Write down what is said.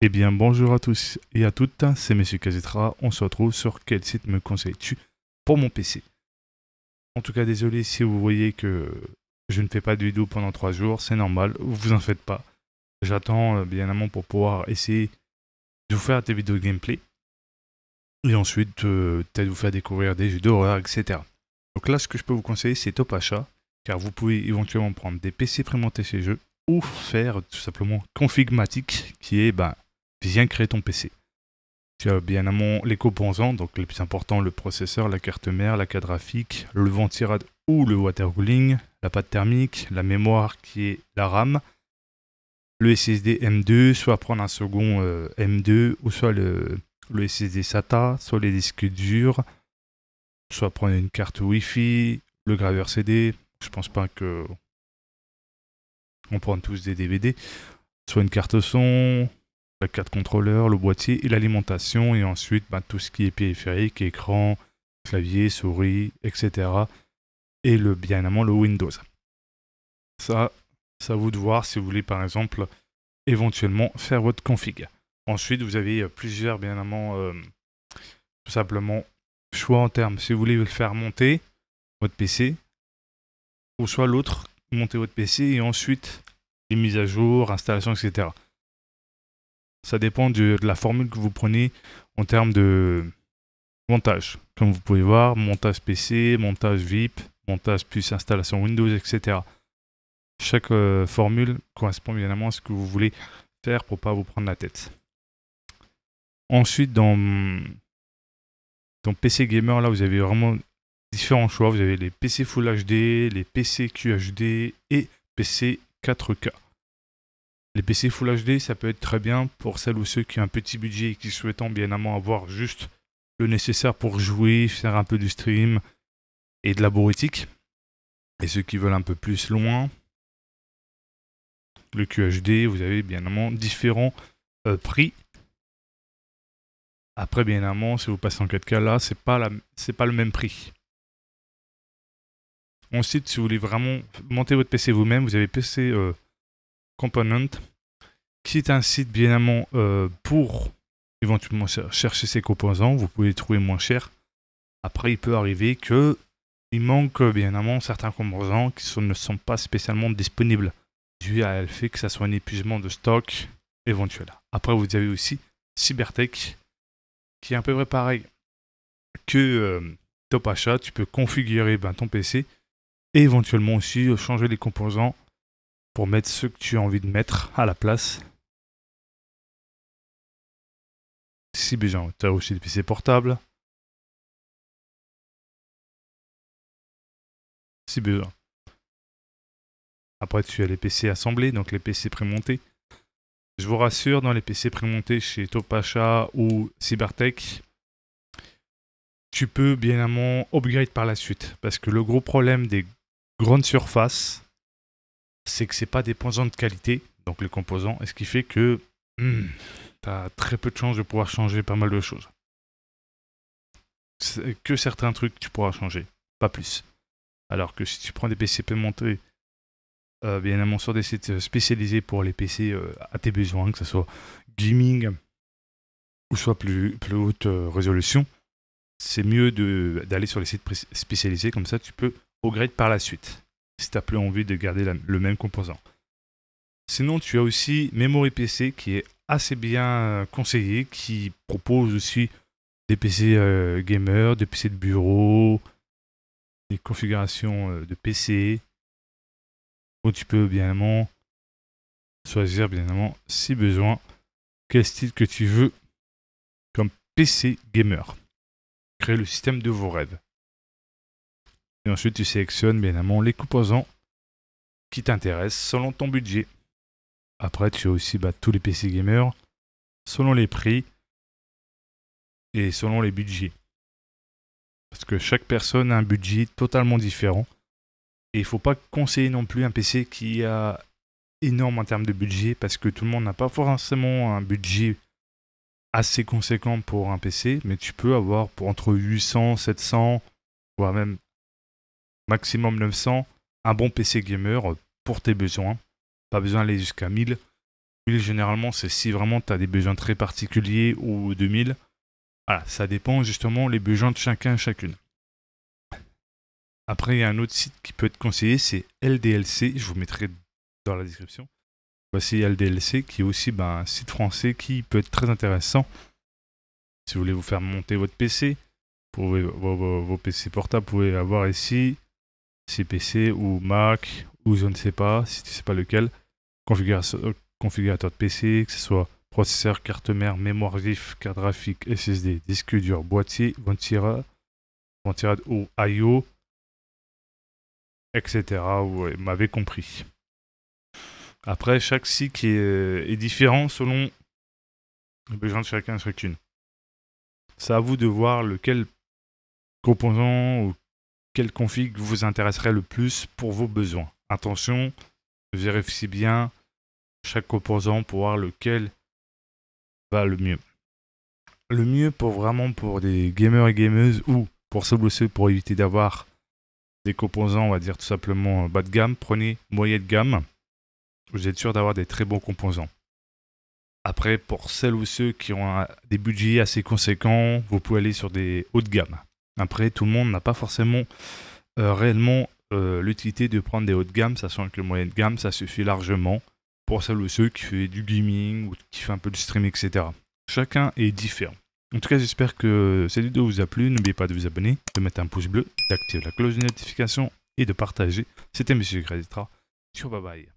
Eh bien, bonjour à tous et à toutes, c'est Monsieur Kazetra. On se retrouve sur quel site me conseilles-tu pour mon PC? En tout cas, désolé si vous voyez que je ne fais pas de vidéo pendant 3 jours, c'est normal, vous en faites pas. J'attends bien amont pour pouvoir essayer de vous faire des vidéos de gameplay et ensuite peut-être vous faire découvrir des jeux d'horreur, etc. Donc là, ce que je peux vous conseiller, c'est Top Achat, car vous pouvez éventuellement prendre des PC prémontés chez eux ou faire tout simplement Configmatic, qui est viens créer ton PC. Tu as bien amont les composants, donc les plus importants, le processeur, la carte mère, la carte graphique, le ventirad ou le water cooling, la pâte thermique, la mémoire qui est la RAM, le SSD M2, soit prendre un second M2, ou soit le SSD SATA, soit les disques durs, soit prendre une carte Wi-Fi, le graveur CD, je pense pas que on prend tous des DVD, soit une carte son, la carte contrôleur, le boîtier et l'alimentation, et ensuite tout ce qui est périphérique, écran, clavier, souris, etc. Et bien évidemment le Windows. Ça, c'est à vous de voir si vous voulez par exemple éventuellement faire votre config. Ensuite, vous avez plusieurs bien évidemment tout simplement choix en termes si vous voulez le faire monter votre PC, ou soit l'autre monter votre PC et ensuite les mises à jour, installation, etc. Ça dépend de la formule que vous prenez en termes de montage. Comme vous pouvez voir, montage PC, montage VIP, montage plus installation Windows, etc. Chaque formule correspond évidemment à ce que vous voulez faire pour ne pas vous prendre la tête. Ensuite, dans PC Gamer, là, vous avez vraiment différents choix. Vous avez les PC Full HD, les PC QHD et PC 4K. Les PC Full HD, ça peut être très bien pour celles ou ceux qui ont un petit budget et qui souhaitent bien évidemment avoir juste le nécessaire pour jouer, faire un peu du stream et de la bureautique. Et ceux qui veulent un peu plus loin, le QHD, vous avez bien évidemment différents prix. Après, bien évidemment, si vous passez en 4K, là, c'est pas le même prix. Ensuite, si vous voulez vraiment monter votre PC vous-même, vous avez PC Component, qui est un site bien évidemment pour éventuellement chercher ses composants. Vous pouvez les trouver moins cher. Après, il peut arriver que il manque bien évidemment certains composants qui ne sont pas spécialement disponibles, dû à le fait que ça soit un épuisement de stock éventuel. Après, vous avez aussi Cybertech, qui est un peu près pareil que Top Achat. Tu peux configurer ton PC et éventuellement aussi changer les composants pour mettre ceux que tu as envie de mettre à la place. Si besoin, tu as aussi des PC portables. Si besoin. Après, tu as les PC assemblés, donc les PC prémontés. Je vous rassure, dans les PC prémontés chez Top Achat ou Cybertech, tu peux bien évidemment upgrade par la suite. Parce que le gros problème des grandes surfaces, c'est que c'est pas des composants de qualité, donc les composants, et ce qui fait que tu as très peu de chances de pouvoir changer pas mal de choses. Que certains trucs tu pourras changer, pas plus. Alors que si tu prends des PC prémontés, bien évidemment sur des sites spécialisés pour les PC à tes besoins, que ce soit gaming ou soit plus haute résolution, c'est mieux d'aller sur les sites spécialisés, comme ça tu peux upgrade par la suite, si tu n'as plus envie de garder le même composant. Sinon, tu as aussi Memory PC qui est assez bien conseillé, qui propose aussi des PC gamers, des PC de bureau, des configurations de PC, où tu peux bien évidemment choisir bien évidemment si besoin quel style que tu veux comme PC gamer. Créer le système de vos rêves. Et ensuite tu sélectionnes bien évidemment les composants qui t'intéressent selon ton budget. Après tu as aussi tous les PC gamers selon les prix et selon les budgets. Parce que chaque personne a un budget totalement différent. Et il ne faut pas conseiller non plus un PC qui a énorme en termes de budget, parce que tout le monde n'a pas forcément un budget assez conséquent pour un PC, mais tu peux avoir pour entre 800, 700, voire même maximum 900, un bon PC gamer pour tes besoins. Pas besoin d'aller jusqu'à 1000. 1000 généralement, c'est si vraiment tu as des besoins très particuliers ou 2000. Voilà, ça dépend justement les besoins de chacun et chacune. Après, il y a un autre site qui peut être conseillé, c'est LDLC. Je vous mettrai dans la description. Voici LDLC qui est aussi un site français qui peut être très intéressant. Si vous voulez vous faire monter votre PC, pour vos PC portables, vous pouvez avoir ici CPC ou Mac ou je ne sais pas, si tu ne sais pas lequel. Configurateur de PC, que ce soit processeur, carte mère, mémoire vif, carte graphique, SSD, disque dur, boîtier, ventirail ou I/O, etc. Vous m'avez compris. Après, chaque site est différent selon les besoins de chacun et chacune. C'est à vous de voir lequel composant ou quel config vous intéresserait le plus pour vos besoins. Attention, vérifiez bien chaque composant pour voir lequel va le mieux. Le mieux pour des gamers et gameuses ou pour ceux pour éviter d'avoir des composants, on va dire tout simplement bas de gamme, prenez moyen de gamme. Vous êtes sûr d'avoir des très bons composants. Après, pour celles ou ceux qui ont des budgets assez conséquents, vous pouvez aller sur des hauts de gamme. Après, tout le monde n'a pas forcément réellement l'utilité de prendre des hauts de gamme, sachant que le moyen de gamme, ça suffit largement pour celles ou ceux qui font du gaming ou qui font un peu de stream, etc. Chacun est différent. En tout cas, j'espère que cette vidéo vous a plu. N'oubliez pas de vous abonner, de mettre un pouce bleu, d'activer la cloche de notification et de partager. C'était Monsieur Grazitra sur Bye Bye.